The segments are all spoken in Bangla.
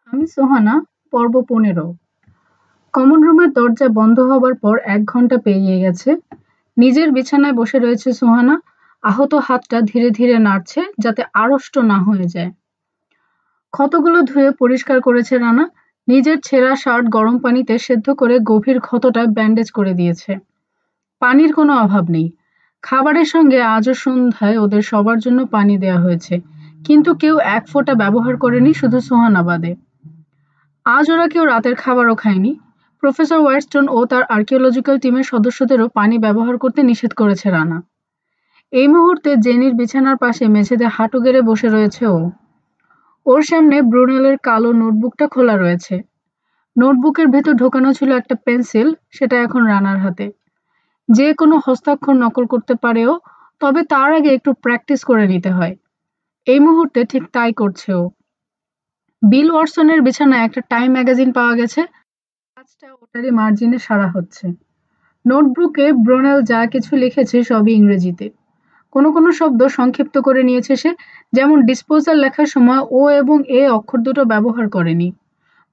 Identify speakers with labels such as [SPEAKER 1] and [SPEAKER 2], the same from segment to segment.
[SPEAKER 1] আমি সোহানা। পর্ব ১৫। কমন রুমের দরজা বন্ধ হবার পর ১ ঘন্টা পেরিয়ে গেছে। নিজের বিছানায় বসে রয়েছে সোহানা। আহত হাতটা ধীরে ধীরে নাড়ছে যাতে আড়ষ্ট না হয়ে যায়। ক্ষতগুলো ধুয়ে পরিষ্কার করেছে রানা। নিজের ছেঁড়া শার্ট গরম পানিতে সেদ্ধ করে গভীর ক্ষতটায় ব্যান্ডেজ করে দিয়েছে। পানির কোনো অভাব নেই। খাবারের সঙ্গে আজও সন্ধ্যায় ওদের সবার জন্য পানি দেয়া হয়েছে, কিন্তু কেউ এক ফোঁটা ব্যবহার করেনি, শুধু সোহানা বাদে। আজ ওরা কেউ রাতের খাবারও খায়নি। প্রফেসর ওয়াটসন ও তার আর্কিওলজিক্যাল টিমের সদস্যদেরও পানি ব্যবহার করতে নিষেধ করেছে রানা। এই মুহূর্তে জেনির বিছানার পাশে মেঝেতে হাঁটু গেড়ে বসে রয়েছে ও। ওর সামনে ব্রুনেলের কালো নোটবুকটা খোলা রয়েছে। নোটবুকের ভেতর ঢোকানো ছিল একটা পেন্সিল, সেটা এখন রানার হাতে। যে কোনো হস্তাক্ষর নকল করতে পারে ও, তবে তার আগে একটু প্র্যাকটিস করে নিতে হয়। এই মুহূর্তে ঠিক তাই করছে ও। বিল ওয়াটসনের বিছানায় একটা টাইম ম্যাগাজিন পাওয়া গেছে। কাজটা ওটারই মার্জিনে সারা হচ্ছে। নোটবুকে ব্রোনেল যা কিছু লিখেছে সবই ইংরেজিতে। কোনো কোনো শব্দ সংক্ষিপ্ত করে নিয়েছে সে, যেমন ডিসপোজাল লেখার সময় ও এবং এ অক্ষর দুটো ব্যবহার করেনি।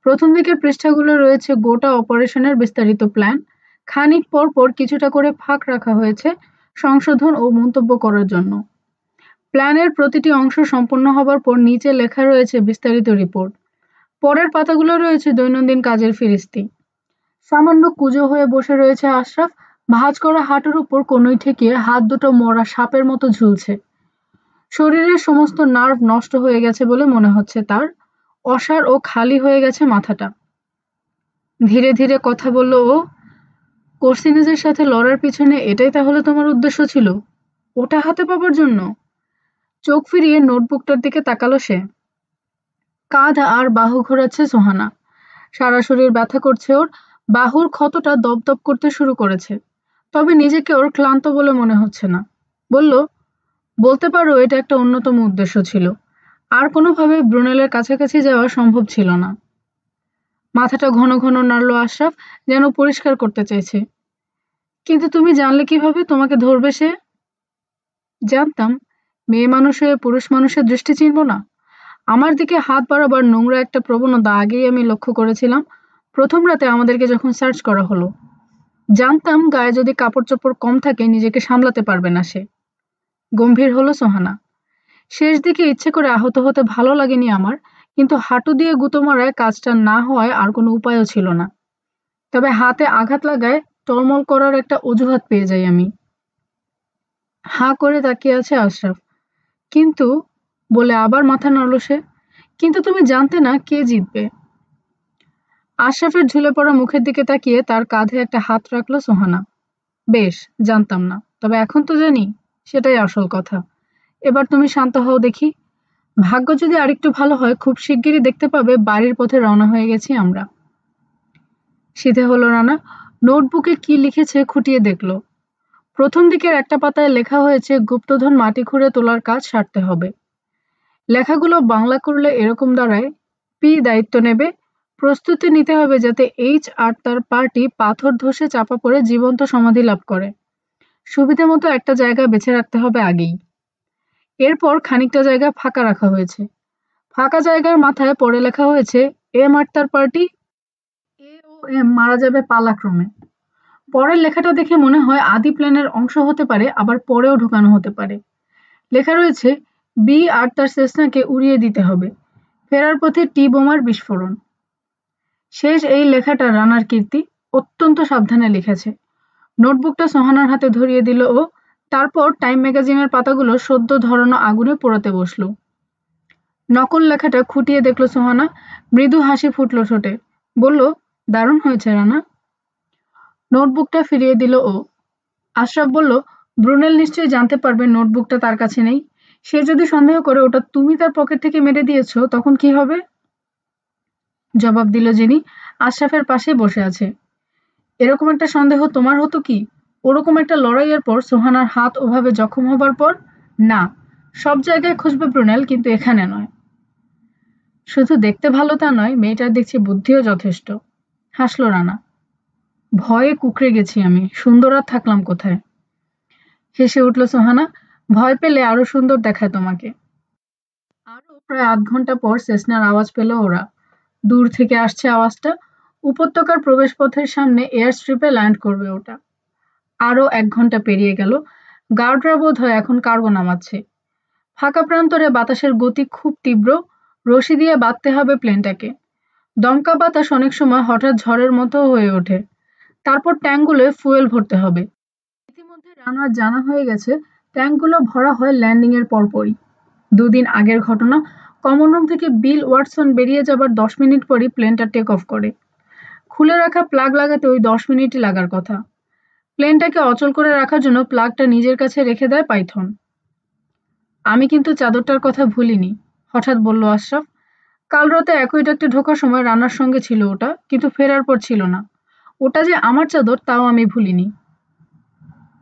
[SPEAKER 1] প্রথম দিকের পৃষ্ঠাগুলো রয়েছে গোটা অপারেশনের বিস্তারিত প্ল্যান। খানিক পর পর কিছুটা করে ফাঁক রাখা হয়েছে সংশোধন ও মন্তব্য করার জন্য। প্ল্যানের প্রতিটি অংশ সম্পন্ন হবার পর নিচে লেখা রয়েছে বিস্তারিত রিপোর্ট। পরের পাতাগুলো রয়েছে দৈনন্দিন কাজের ফিরিস্তি। সামান্য কুঁজো হয়ে বসে রয়েছে আশরাফ। ভাঁজ করা হাঁটুর উপর কনুই ঠেকিয়ে হাত দুটো মরা সাপের মতো ঝুলছে। শরীরের সমস্ত নার্ভ নষ্ট হয়ে গেছে বলে মনে হচ্ছে তার। অসাড় ও খালি হয়ে গেছে মাথাটা। ধীরে ধীরে কথা বলল ও। কোর্সিনিজের সাথে লড়ার পিছনে এটাই তাহলে তোমার উদ্দেশ্য ছিল? ওটা হাতে পাবার জন্য? চোখ ফিরিয়ে নোটবুকটার দিকে তাকালো সে। কাঁধ আর বাহু ঘোরাচ্ছে সোহানা। সারা শরীর ব্যথা করছে ওর। বাহুর ক্ষতটা দপদপ করতে শুরু করেছে, তবে নিজেকে ওর ক্লান্ত বলে মনে হচ্ছে না। বলল, বলতে পারো এটা একটা অন্যতম উদ্দেশ্য ছিল। আর কোনোভাবে ব্রুনেলের কাছাকাছি যাওয়া সম্ভব ছিল না। মাথাটা ঘন ঘন নাড়ল আশরাফ, যেন পরিষ্কার করতে চাইছে। কিন্তু তুমি জানলে কিভাবে তোমাকে ধরবে সে? জানতাম। মেয়ে মানুষ হয়ে পুরুষ মানুষের দৃষ্টি চিনব না? আমার দিকে হাত বাড়াবার নোংরা একটা প্রবণতা আগেই আমি লক্ষ্য করেছিলাম, প্রথম রাতে আমাদেরকে যখন সার্চ করা হলো। জানতাম গায়ে যদি কাপড় চোপড় কম থাকে নিজেকে সামলাতে পারবে না সে। গম্ভীর হলো সোহানা। শেষ দিকে ইচ্ছে করে আহত হতে ভালো লাগেনি আমার, কিন্তু হাঁটু দিয়ে গুঁতো মারায় কাজটা না হওয়ায় আর কোনো উপায়ও ছিল না। তবে হাতে আঘাত লাগায় টলমল করার একটা অজুহাত পেয়ে যাই আমি। হাঁ করে তাকিয়ে আছে আশরাফ। কিন্তু বলে আবার মাথা নাড়ল সে। কিন্তু তুমি জানতে না কে জিতবে? আশরাফের ঝুলে পড়া মুখের দিকে তাকিয়ে তার কাঁধে একটা হাত রাখলো সোহানা। বেশ, জানতাম না, তবে এখন তো জানি। সেটাই আসল কথা। এবার তুমি শান্ত হও দেখি। ভাগ্য যদি আরেকটু ভালো হয় খুব শিগগিরই দেখতে পাবে বাড়ির পথে রওনা হয়ে গেছি আমরা। সিধে হলো রানা। নোটবুকে কি লিখেছে খুঁটিয়ে দেখল। প্রথম দিকের একটা পাতায় লেখা হয়েছে গুপ্তধন মাটি খুঁড়ে তোলার কাজ সারতে হবে। লেখাগুলো বাংলা করলে এরকম দাঁড়ায়, পি দায়িত্ব নেবে। প্রস্তুতি নিতে হবে যাতে এইচ আর তার পার্টি পাথর ধসে চাপা পড়ে জীবন্ত সমাধি লাভ করে। সুবিধে মতো একটা জায়গা বেছে রাখতে হবে আগেই। এরপর খানিকটা জায়গা ফাঁকা রাখা হয়েছে। ফাঁকা জায়গার মাথায় পড়ে লেখা হয়েছে এম আর তার পার্টি। এ ও এম মারা যাবে পালাক্রমে। পরের লেখাটা দেখে মনে হয় আদি প্ল্যানের অংশ হতে পারে, আবার পরেও ঢোকানো হতে পারে। লেখা রয়েছে বি আর তার সেসনাকে উড়িয়ে দিতে হবে। ফেরার পথে টি বোমার বিস্ফোরণ। শেষ এই লেখাটা রানার কীর্তি। অত্যন্ত সাবধানে লিখেছে। নোটবুকটা সোহানার হাতে ধরিয়ে দিল ও। তারপর টাইম ম্যাগাজিনের পাতাগুলো সদ্য ধরানো আগুনে পোড়াতে বসলো। নকল লেখাটা খুঁটিয়ে দেখল সোহানা। মৃদু হাসি ফুটল ঠোঁটে। বলল, দারুণ হয়েছে রানা। নোটবুকটা ফিরিয়ে দিল ও। আশরাফ বলল, ব্রুনেল নিশ্চয়ই জানতে পারবে নোটবুকটা তার কাছে নেই। সে যদি সন্দেহ করে ওটা তুমি তার পকেট থেকে মেরে দিয়েছো, তখন কি হবে? জবাব দিল জেনি। আশরাফের পাশে বসে আছে। এরকম একটা সন্দেহ তোমার হতো কি? ওরকম একটা লড়াইয়ের পর, সোহানার হাত ওভাবে জখম হবার পর? না। সব জায়গায় খুঁজবে ব্রুনেল, কিন্তু এখানে নয়। শুধু দেখতে ভালো তা নয়, মেয়েটার দেখছি বুদ্ধিও যথেষ্ট। হাসল রানা। ভয়ে কুঁকড়ে গেছি আমি, সুন্দর আর থাকলাম কোথায়? হেসে উঠল সোহানা। ভয় পেলে আরো সুন্দর দেখায় তোমাকে। আরো প্রায় ৮ ঘন্টা পর সেসনার আওয়াজ পেল ওরা। দূর থেকে আসছে আওয়াজটা। উপত্যকার প্রবেশপথের সামনে এয়ার স্ট্রিপে ল্যান্ড করবে ওটা। আরো ১ ঘন্টা পেরিয়ে গেল। গার্ডরা বোধহয় এখন কার্গো নামাচ্ছে। ফাঁকা প্রান্তরে বাতাসের গতি খুব তীব্র। রশি দিয়ে বাঁধতে হবে প্লেনটাকে। দমকা বাতাস অনেক সময় হঠাৎ ঝড়ের মতো হয়ে ওঠে। তারপর ট্যাঙ্কগুলোয় ফুয়েল ভরতে হবে। ইতিমধ্যে রানার জানা হয়ে গেছে ট্যাঙ্কগুলো ভরা হয় ল্যান্ডিং এর পরপরই। ২ দিন আগের ঘটনা। কমন রুম থেকে বিল ওয়াটসন বেরিয়ে যাবার ১০ মিনিট পরই প্লেনটা টেক অফ করে। খুলে রাখা প্লাগ লাগাতে ওই ১০ মিনিটই লাগার কথা। প্লেনটাকে অচল করে রাখার জন্য প্লাগটা নিজের কাছে রেখে দেয় পাইথন। আমি কিন্তু চাদরটার কথা ভুলিনি, হঠাৎ বলল আশরাফ। কাল রাতে অ্যাকুইডাক্টে ঢোকার সময় রানার সঙ্গে ছিল ওটা, কিন্তু ফেরার পর ছিল না। ওটা যে আমার চাদর তাও আমি ভুলিনি।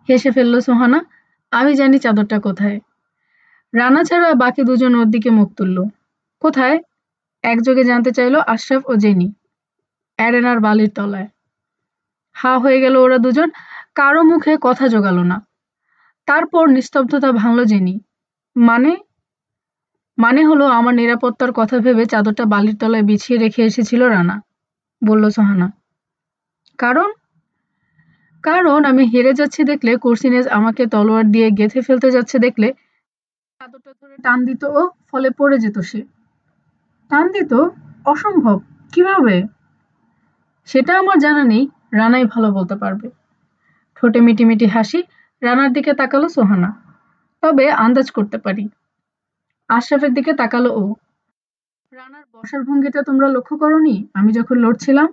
[SPEAKER 1] হেসে ফেলল সোহানা। আমি জানি চাদরটা কোথায়। রানা ছাড়া বাকি দুজন ওর দিকে মুখ তুলল। কোথায়? একযোগে জানতে চাইল আশরাফ ও জেনি। অ্যারেনার বালির তলায়। হা হয়ে গেল ওরা দুজন। কারো মুখে কথা জোগালো না। তারপর নিস্তব্ধতা ভাঙল জেনি। মানে? মানে হলো আমার নিরাপত্তার কথা ভেবে চাদরটা বালির তলায় বিছিয়ে রেখে এসেছিল রানা, বলল সোহানা। কারণ? কারণ আমি হেরে যাচ্ছি দেখলে, কোর্সিনেজ আমাকে তলোয়ার দিয়ে গেঁথে ফেলতে যাচ্ছে দেখলে চাদরটা ধরে টান দিত ও, ফলে পড়ে যেত সে। টান দিত? অসম্ভব। কিভাবে? সেটা আমার জানা নেই, রানাই ভালো বলতে পারবে। ঠোঁটে মিটিমিটি হাসি। রানার দিকে তাকালো সোহানা। তবে আন্দাজ করতে পারি। আশরাফের দিকে তাকালো ও। রানার বসার ভঙ্গিটা তোমরা লক্ষ্য করনি আমি যখন লড়ছিলাম?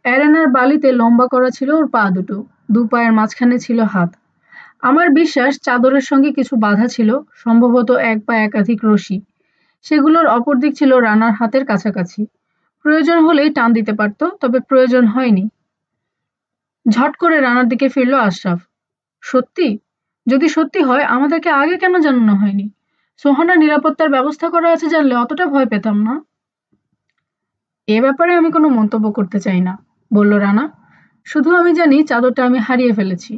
[SPEAKER 1] অ্যারেনার বালিতে লম্বা করা ছিল ওর পা দুটো, দু পায়ের মাঝখানে ছিল হাত। আমার বিশ্বাস চাদরের সঙ্গে কিছু বাধা ছিল, সম্ভবত এক বা একাধিক রশি। সেগুলোর অপর দিক ছিল রানার হাতের কাছাকাছি। প্রয়োজন হলেই টান দিতে পারত, তবে প্রয়োজন হয়নি। ঝট করে রানার দিকে ফিরল আশরাফ। সত্যি? যদি সত্যি হয় আমাদেরকে আগে কেন জানানো হয়নি? সোহানার নিরাপত্তার ব্যবস্থা করা আছে জানলে অতটা ভয় পেতাম না। এ ব্যাপারে আমি কোনো মন্তব্য করতে চাই না, বলল রানা। শুধু আমি জানি চাদরটা আমি হারিয়ে ফেলেছি।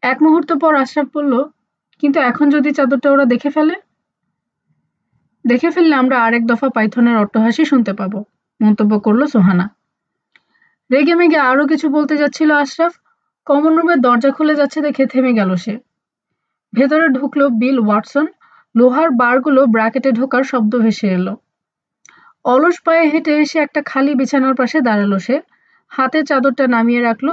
[SPEAKER 1] এক মুহূর্ত পর আশরাফ বলল, কিন্তু এখন যদি চাদরটা ওরা দেখে ফেলে? দেখে ফেললে আমরা আরেক দফা পাইথনের অট্টহাসি শুনতে পাবো, মন্তব্য করল সোহানা। রেগেমেগে আরো কিছু বলতে যাচ্ছিল আশরাফ। কমন রুমের দরজা খুলে যাচ্ছে দেখে থেমে গেল সে। ভেতরে ঢুকলো বিল ওয়াটসন। লোহার বারগুলো ব্র্যাকেটে ঢোকার শব্দ ভেসে এলো। অলস পায়ে হেঁটে এসে একটা খালি বিছানার পাশে দাঁড়ালো সে। হাতে চাদরটা নামিয়ে রাখলো।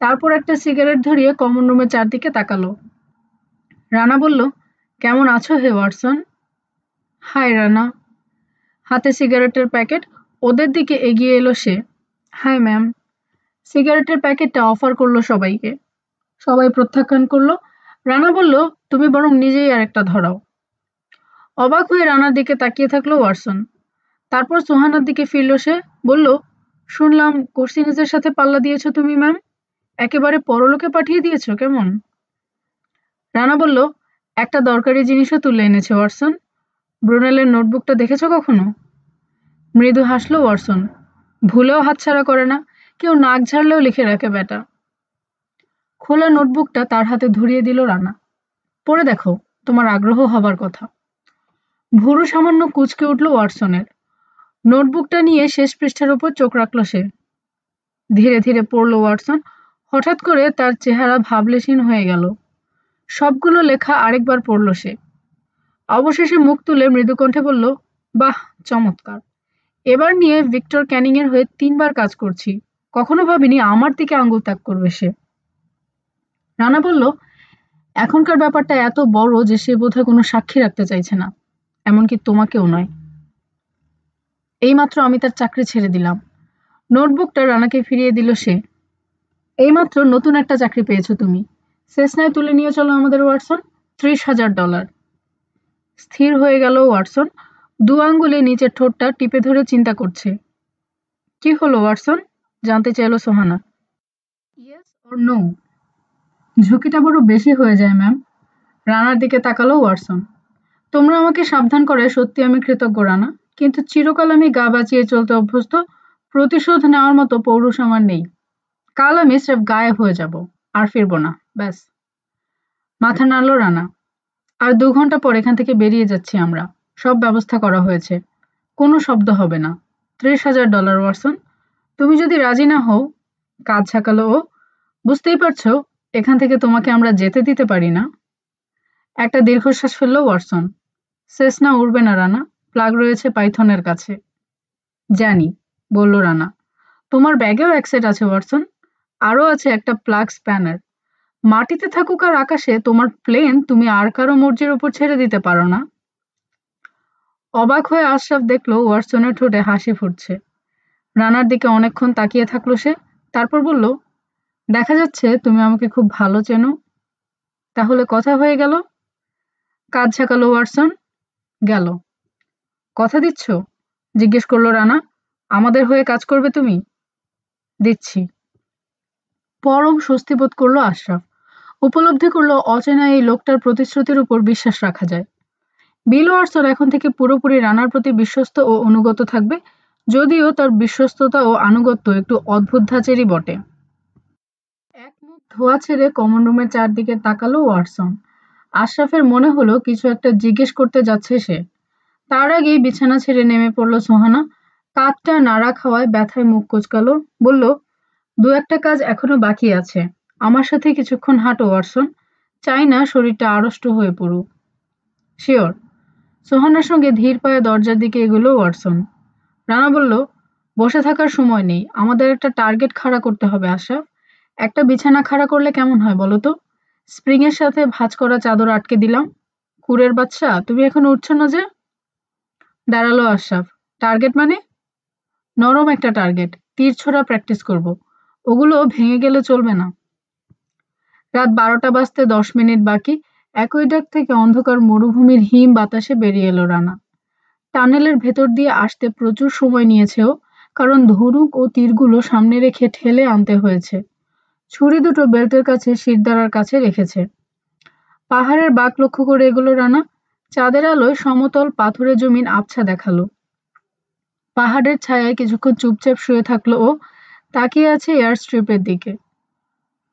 [SPEAKER 1] তারপর একটা সিগারেট ধরিয়ে কমন রুমের চারদিকে তাকালো। রানা বলল, কেমন আছো হে ওয়াটসন? হাই রানা। হাতে সিগারেটের প্যাকেট। ওদের দিকে এগিয়ে এলো সে। Hi ma'am. সিগারেটের প্যাকেটটা অফার করলো সবাইকে। সবাই প্রত্যাখ্যান করলো। রানা বলল, তুমি বরং নিজেই আরেকটা ধরাও। অবাক হয়ে রানার দিকে তাকিয়ে থাকলো ওয়াটসন। তারপর সোহানার দিকে ফিরল সে। বলল, শুনলাম কোর্সিনেজের সাথে পাল্লা দিয়েছো তুমি ম্যাম। একেবারে পরলোকে পাঠিয়ে দিয়েছো কেমন? রানা বলল, একটা দরকারি জিনিসও তুলে এনেছে ওয়াটসন। ব্রুনেলের নোটবুকটা দেখেছো কখনো? মৃদু হাসলো ওয়াটসন। ভুলেও হাতছাড়া করে না, কেউ নাক ঝাড়লেও লিখে রাখে বেটা। খোলা নোটবুকটা তার হাতে ধরিয়ে দিল রানা। পড়ে দেখো, তোমার আগ্রহ হবার কথা। ভুরু সামান্য কুঁচকে উঠল ওয়াটসনের। নোটবুকটা নিয়ে শেষ পৃষ্ঠার উপর চোখ রাখল সে। ধীরে ধীরে পড়ল ওয়াটসন। হঠাৎ করে তার চেহারা ভাবলেশহীন হয়ে গেল। সবগুলো লেখা আরেকবার পড়ল সে। অবশেষে মুখ তুলে মৃদুকণ্ঠে বলল, বাহ, চমৎকার। এবার নিয়ে ভিক্টর ক্যানিং এর হয়ে ৩ বার কাজ করছি। কখনো ভাবিনি আমার দিকে আঙুল তাক করবে সে। রানা বলল, এখনকার ব্যাপারটা এত বড় যে সে বোধহয় কোনো সাক্ষী রাখতে চাইছে না, এমনকি তোমাকেও নয়। এইমাত্র আমি তার চাকরি ছেড়ে দিলাম। নোটবুকটা রানাকে ফিরিয়ে দিল সে। এইমাত্র নতুন একটা চাকরি পেয়েছো তুমি। সেসনায় তুলে নিয়ে চলো আমাদের ওয়াটসন। $৩০,০০০। স্থির হয়ে গেল ওয়াটসন। দু আঙ্গুলে নিচের ঠোঁটটা টিপে ধরে চিন্তা করছে। কি হলো ওয়াটসন? জানতে চাইল সোহানা। Yes or no? ঝুঁকিটা বড় বেশি হয়ে যায় ম্যাম। রানার দিকে তাকালো ওয়াটসন। তোমরা আমাকে সাবধান করে সত্যি আমি কৃতজ্ঞ রানা, কিন্তু চিরকাল আমি গা বাঁচিয়ে চলতে অভ্যস্ত। প্রতিশোধ নেওয়ার মতো পৌরুষ আমার নেই। কাল আমি স্রেফ গায়েব হয়ে যাব, আর ফিরবো না, ব্যাস। মাথা নাড়ল রানা। আর ২ ঘন্টা পর এখান থেকে বেরিয়ে যাচ্ছি আমরা। সব ব্যবস্থা করা হয়েছে। কোনো শব্দ হবে না। $30,000 ওয়াটসন। তুমি যদি রাজি না হও, কাঁধ ঝাঁকালো ও, বুঝতেই পারছো এখান থেকে তোমাকে আমরা যেতে দিতে পারি না। একটা দীর্ঘশ্বাস ফেলল ওয়াটসন। সেসনা উড়বে না রানা, প্লাগ রয়েছে পাইথনের কাছে। জানি, বলল রানা। তোমার ব্যাগেও এক সেট আছে ওয়াটসন, আরও আছে একটা প্লাগ স্প্যানার। মাটিতে থাকুক আর আকাশে, তোমার প্লেন তুমি আর কারো মর্জির উপর ছেড়ে দিতে পারো না। অবাক হয়ে আশরাফ দেখল ওয়াটসনের ঠোঁটে হাসি ফুটছে। রানার দিকে অনেকক্ষণ তাকিয়ে থাকলো সে, তারপর বলল, দেখা যাচ্ছে তুমি আমাকে খুব ভালো চেনো। তাহলে কথা হয়ে গেল? কাঁধ ঝাঁকালো ওয়াটসন। গেল। কথা দিচ্ছ? জিজ্ঞেস করলো রানা। আমাদের হয়ে কাজ করবে তুমি? দিচ্ছি। পরম স্বস্তি বোধ করলো আশরাফ। উপলব্ধি করলো অচেনা এই লোকটার প্রতিশ্রুতির উপর বিশ্বাস রাখা যায়। বিল ওয়াটসন এখন থেকে পুরোপুরি রানার প্রতি বিশ্বস্ত ও অনুগত থাকবে, যদিও তার বিশ্বস্ততা ও আনুগত্য একটু অদ্ভুত ধাঁচেরই বটে। এক মুখ ধোয়া ছেড়ে কমন রুমের চারদিকে তাকালো ওয়াটসন। আশরাফের মনে হলো কিছু একটা জিজ্ঞেস করতে যাচ্ছে সে। তার আগেই বিছানা ছেড়ে নেমে পড়ল সোহানা। কাঁধটা নাড়া খাওয়ায় ব্যথায় মুখ কুঁচকালো। বলল, দু একটা কাজ এখনো বাকি আছে। আমার সাথে কিছুক্ষণ হাঁটো ওয়াটসন। চাই না শরীরটা আড়ষ্ট হয়ে পড়ুক। শিওর। সোহানার সঙ্গে ধীর পায়ে দরজার দিকে এগোলো ওয়াটসন। রানা বলল, বসে থাকার সময় নেই, আমাদের একটা টার্গেট খাড়া করতে হবে আশরাফ। একটা বিছানা খাড়া করলে কেমন হয় বলো তো? স্প্রিং এর সাথে ভাঁজ করা চাদর আটকে দিলাম। কুড়ের বাচ্চা, তুমি এখন উঠছো না যে? দাঁড়ালো আশরাফ। টার্গেট মানে? নরম একটা টার্গেট, তীর ছোড়া প্র্যাকটিস করব। ওগুলো ভেঙে গেলে চলবে না। রাত 12টা বাজতে 10 মিনিট বাকি। অ্যাকুইডাক্ট থেকে অন্ধকার মরুভূমির হিম বাতাসে বেরিয়ে এলো রানা। টানেলের ভেতর দিয়ে আসতে প্রচুর সময় নিয়েছে ও, কারণ ধনুক ও তীরগুলো সামনে রেখে ঠেলে আনতে হয়েছে। ছুরি দুটো বেল্টের কাছে শিরদাঁড়ার কাছে রেখেছে। পাহাড়ের বাঁক লক্ষ্য করে এগোলো রানা। চাঁদের আলোয় সমতল পাথুরে জমিন আবছা দেখালো। পাহাড়ের ছায়ায় কিছুক্ষণ চুপচাপ শুয়ে থাকলো ও, তাকিয়ে আছে এয়ার স্ট্রিপের দিকে।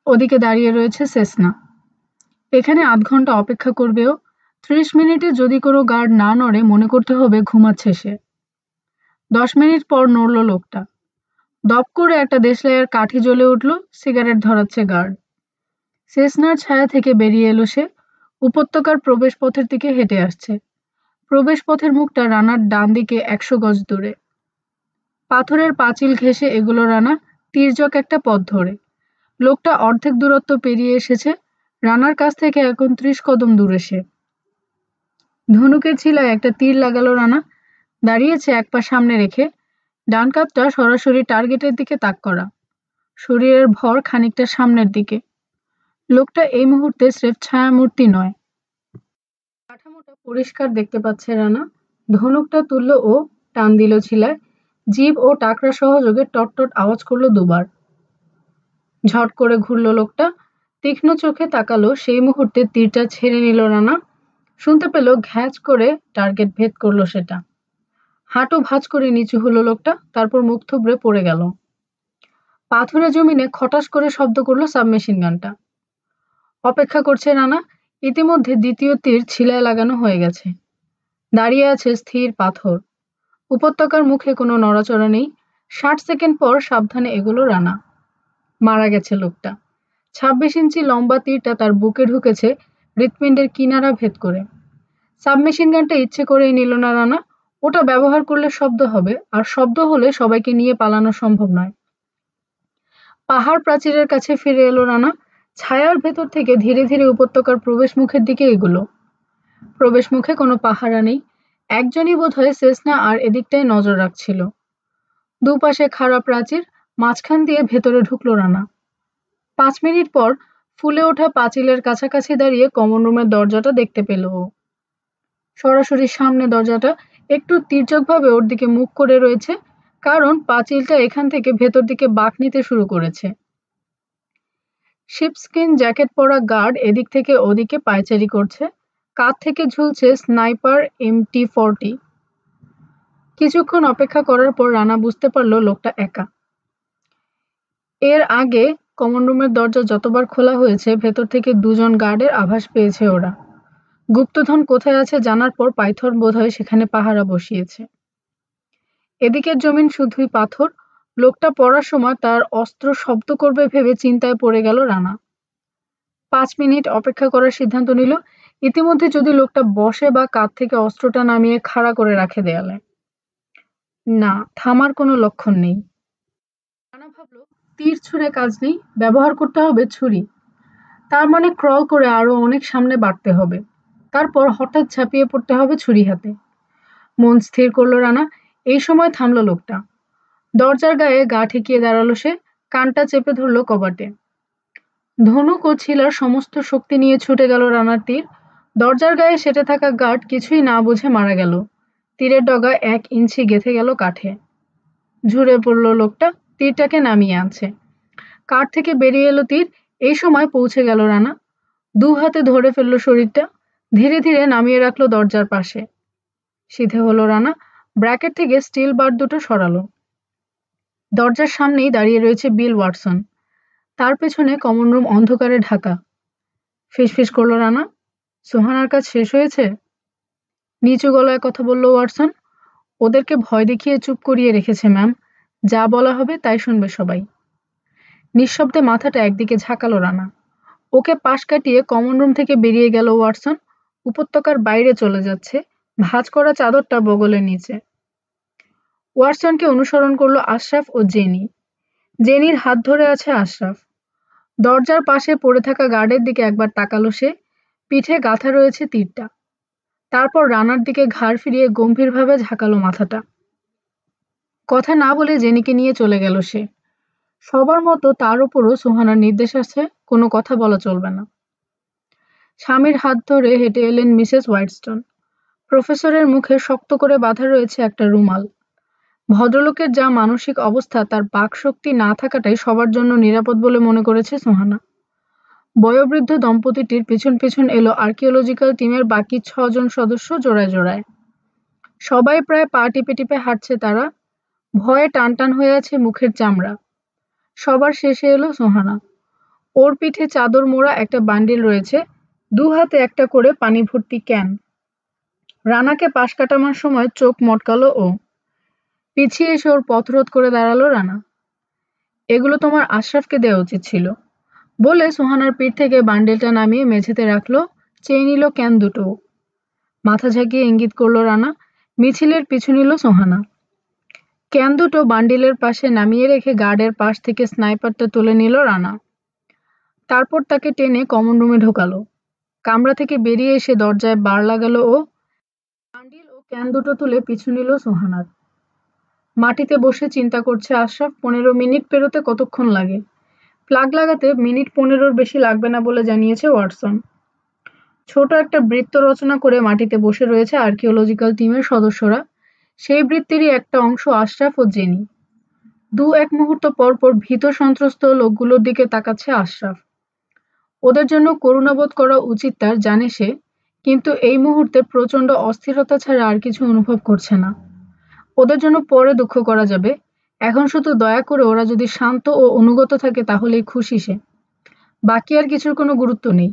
[SPEAKER 1] ওদিকে দাঁড়িয়ে রয়েছে সেসনা। এখানে আধ ঘন্টা অপেক্ষা করবে ও। 30 মিনিটে যদি কোনো গার্ড না নড়ে মনে করতে হবে ঘুমাচ্ছে সে। 10 মিনিট পর নড়ল লোকটা। দপ করে একটা দেশলাইয়ের কাঠি জ্বলে উঠল। Cigarette ধরাচ্ছে guard. সেসনার ছায়া থেকে বেরিয়ে এলো সে। উপত্যকার প্রবেশ পথের দিকে হেঁটে আসছে। প্রবেশ পথের মুখটা রানার ডান দিকে 100 গজ দূরে। পাথরের পাঁচিল ঘেঁষে এগুলো রানা, তির্যক একটা পথ ধরে। লোকটা অর্ধেক দূরত্ব পেরিয়ে এসেছে। রানার কাছ থেকে এখন 30 কদম দূরে সে। ধনুকের ছিলায় একটা তীর লাগালো রানা। দাঁড়িয়েছে এক পা সামনে রেখে, ডান কাঁধটা সরাসরি টার্গেটের দিকে তাক করা। শরীরের ভর খানিকটা সামনের দিকে। লোকটা এই মুহূর্তে স্রেফ ছায়ামূর্তি নয়, কাঠামোটা পরিষ্কার দেখতে পাচ্ছে রানা। ধনুকটা তুলল ও, টান দিল ছিলায়। জিভ ও টাকরা সহযোগে টট আওয়াজ করলো দুবার। ঝট করে ঘুরল লোকটা, তীক্ষ্ণ চোখে তাকালো। সেই মুহূর্তে তীরটা ছেড়ে নিল রানা। শুনতে পেল ঘ্যাঁচ করে টার্গেট ভেদ করলো সেটা। হাঁটু ভাঁজ করে নিচু হলো লোকটা, তারপর মুখ থুবড়ে পড়ে গেল। পাথুরে জমিনে খটাস করে শব্দ করলো সাবমেশিন গানটা। অপেক্ষা করছে রানা। ইতিমধ্যে দ্বিতীয় তীর ছিলায় লাগানো হয়ে গেছে। দাঁড়িয়ে আছে স্থির পাথর। উপত্যকার মুখে কোনো নড়াচড়া নেই। 60 সেকেন্ড পর সাবধানে এগোলো রানা। মারা গেছে লোকটা। 26 ইঞ্চি লম্বা তীরটা তার বুকে ঢুকেছে হৃৎপিণ্ডের কিনারা ভেদ করে। সাবমেশিন গানটা ইচ্ছে করেই নিল না রানা। ওটা ব্যবহার করলে শব্দ হবে, আর শব্দ হলে সবাইকে নিয়ে পালানো সম্ভব নয়। পাহাড় প্রাচীরের কাছে ফিরে এলো রানা। ছায়ার ভেতর থেকে ধীরে ধীরে উপত্যকার প্রবেশ মুখের দিকে এগুলো। প্রবেশ মুখে কোনো পাহারা নেই। একজনই বোধহয় সেসনা আর এদিকটায় নজর রাখছিল। দুপাশে খাড়া প্রাচীর, মাঝখান দিয়ে ভেতরে ঢুকলো রানা। 5 মিনিট পর ফুলে ওঠা পাঁচিলের কাছাকাছি দাঁড়িয়ে কমন রুমের দরজাটা দেখতে পেল ও। সরাসরি সামনে দরজাটা, একটু তির্যকভাবে ওর দিকে মুখ করে রয়েছে, কারণ পাঁচিলটা এখান থেকে ভেতর দিকে বাঁক নিতে শুরু করেছে। শিপস্কিন জ্যাকেট পরা গার্ড এদিক থেকে ওদিকে পায়চারি করছে। কাঁধ থেকে ঝুলছে স্নাইপার MT-40। কিছুক্ষণ অপেক্ষা করার পর রানা বুঝতে পারল লোকটা একা। এর আগে কমন রুমের দরজা যতবার খোলা হয়েছে, ভেতর থেকে 2 জন গার্ডের আভাস পেয়েছে ওরা। গুপ্তধন কোথায় আছে জানার পর পাইথন বোধহয় সেখানে পাহারা বসিয়েছে। এদিকের জমিন শুধুই পাথর। লোকটা পড়ার সময় তার অস্ত্র শব্দ করবে ভেবে চিন্তায় পড়ে গেল রানা। 5 মিনিট অপেক্ষা করার সিদ্ধান্ত নিল। ইতিমধ্যে যদি লোকটা বসে বা কাঁধ থেকে অস্ত্রটা নামিয়ে খাড়া করে রাখে দেয়ালে। না, থামার কোনো লক্ষণ নেই। রানা ভাবল, তীর ছুঁড়ে কাজ নেই, ব্যবহার করতে হবে ছুরি। তার মানে ক্রল করে আরো অনেক সামনে বাড়তে হবে, তারপর হঠাৎ ঝাঁপিয়ে পড়তে হবে ছুরি হাতে। মন স্থির করলো রানা। এই সময় থামলো লোকটা। দরজার গায়ে গা ঠেকিয়ে দাঁড়ালো সে, কানটা চেপে ধরলো কবাটে। ধনুক ও ছিলার সমস্ত শক্তি নিয়ে ছুটে গেল রানার তীর। দরজার গায়ে সেটে থাকা গার্ড কিছুই না বুঝে মারা গেল। তীরের ডগা 1 ইঞ্চি গেঁথে গেল কাঠে। ঝুরে পড়ল লোকটা, তীরটাকে নামিয়ে আনছে। কাঠ থেকে বেরিয়ে এলো তীর। এই সময় পৌঁছে গেল রানা। 2 হাতে ধরে ফেললো শরীরটা, ধীরে ধীরে নামিয়ে রাখলো দরজার পাশে। সিধে হলো রানা, ব্র্যাকেট থেকে স্টিল বার দুটো সরালো। দরজার সামনেই দাঁড়িয়ে রয়েছে বিল ওয়াটসন। তার পেছনে কমন রুম অন্ধকারে ঢাকা। ফিসফিস করলো রানা, সোহানার কাজ শেষ হয়েছে? নিচু গলায় কথা বলল ওয়াটসন। ওদেরকে ভয় দেখিয়ে চুপ করিয়ে রেখেছে ম্যাম। যা বলা হবে তাই শুনবে সবাই। নিঃশব্দে মাথাটা একদিকে ঝাঁকালো রানা। ওকে পাশ কাটিয়ে কমন রুম থেকে বেরিয়ে গেল ওয়াটসন। উপত্যকার বাইরে চলে যাচ্ছে, ভাঁজ করা চাদরটা বগলের নিচে। ওয়াটসনকে অনুসরণ করলো আশরাফ ও জেনি। জেনির হাত ধরে আছে আশরাফ। দরজার পাশে পড়ে থাকা গার্ডের দিকে একবার তাকালো সে। পিঠে গাঁথা রয়েছে তীরটা। তারপর রানার দিকে ঘাড় ফিরিয়ে গম্ভীরভাবে ঝাঁকালো মাথাটা। কথা না বলে জেনিকে নিয়ে চলে গেল সে। সবার মতো তার উপরও সোহানার নির্দেশ আছে, কোনো কথা বলা চলবে না। স্বামীর হাত ধরে হেঁটে এলেন মিসেস হোয়াইটস্টোন। প্রফেসরের মুখে শক্ত করে বাঁধা রয়েছে একটা রুমাল। ভদ্রলোকের যা মানসিক অবস্থা, তার বাকশক্তি না থাকাটাই সবার জন্য নিরাপদ বলে মনে করেছে সোহানা। বয়োবৃদ্ধ দম্পতিটির পিছন পিছন এলো আর্কিওলজিক্যাল টিমের বাকি 6 জন সদস্য জোড়ায় জোড়ায়। সবাই প্রায় পা টিপে টিপে হাঁটছে তারা। ভয়ে টানটান হয়ে আছে মুখের চামড়া। সবার শেষে এলো সোহানা। ওর পিঠে চাদর মোড়া একটা বান্ডিল রয়েছে, 2 হাতে একটা করে পানি ভর্তি ক্যান। রানাকে পাশ কাটানোর সময় চোখ মটকালো ও। পিছিয়ে এসে ওর পথ রোধ করে দাঁড়ালো রানা। এগুলো তোমার আশরাফকে দেওয়া উচিত ছিল, বলে সোহানার পিঠ থেকে বান্ডেলটা নামিয়ে মেঝেতে রাখলো। চেয়ে নিল ক্যান দুটো। মাথা ঝাঁকিয়ে ইঙ্গিত করলো রানা। মিছিলের পিছু নিল সোহানা। ক্যান দুটো বান্ডিলের পাশে নামিয়ে রেখে গার্ডের পাশ থেকে স্নাইপারটা তুলে নিল রানা। তারপর তাকে টেনে কমন রুমে ঢোকালো। কামরা থেকে বেরিয়ে এসে দরজায় বার লাগালো ও। বান্ডিল ও ক্যান দুটো তুলে পিছু নিল সোহানার। মাটিতে বসে চিন্তা করছে আশরাফ, 15 মিনিট পেরোতে কতক্ষণ লাগে। প্লাগ লাগাতে মিনিট 15-র বেশি লাগবে না বলে জানিয়েছে ওয়াটসন। ছোট একটা বৃত্ত রচনা করে মাটিতে বসে রয়েছে আর্কিওলজিক্যাল টিমের সদস্যরা। সেই বৃত্তেরই একটা অংশ আশরাফ ও জেনি। 2-1 মুহূর্ত পর পর ভীত সন্ত্রস্ত লোকগুলোর দিকে তাকাচ্ছে আশরাফ। ওদের জন্য করুণাবোধ করা উচিত তার, জানে সে, কিন্তু এই মুহূর্তে প্রচণ্ড অস্থিরতা ছাড়া আর কিছু অনুভব করছে না। ওদের জন্য পরে দুঃখ করা যাবে, এখন শুধু দয়া করে ওরা যদি শান্ত ও অনুগত থাকে তাহলেই খুশি সে। বাকি আর কিছুর কোনো গুরুত্ব নেই।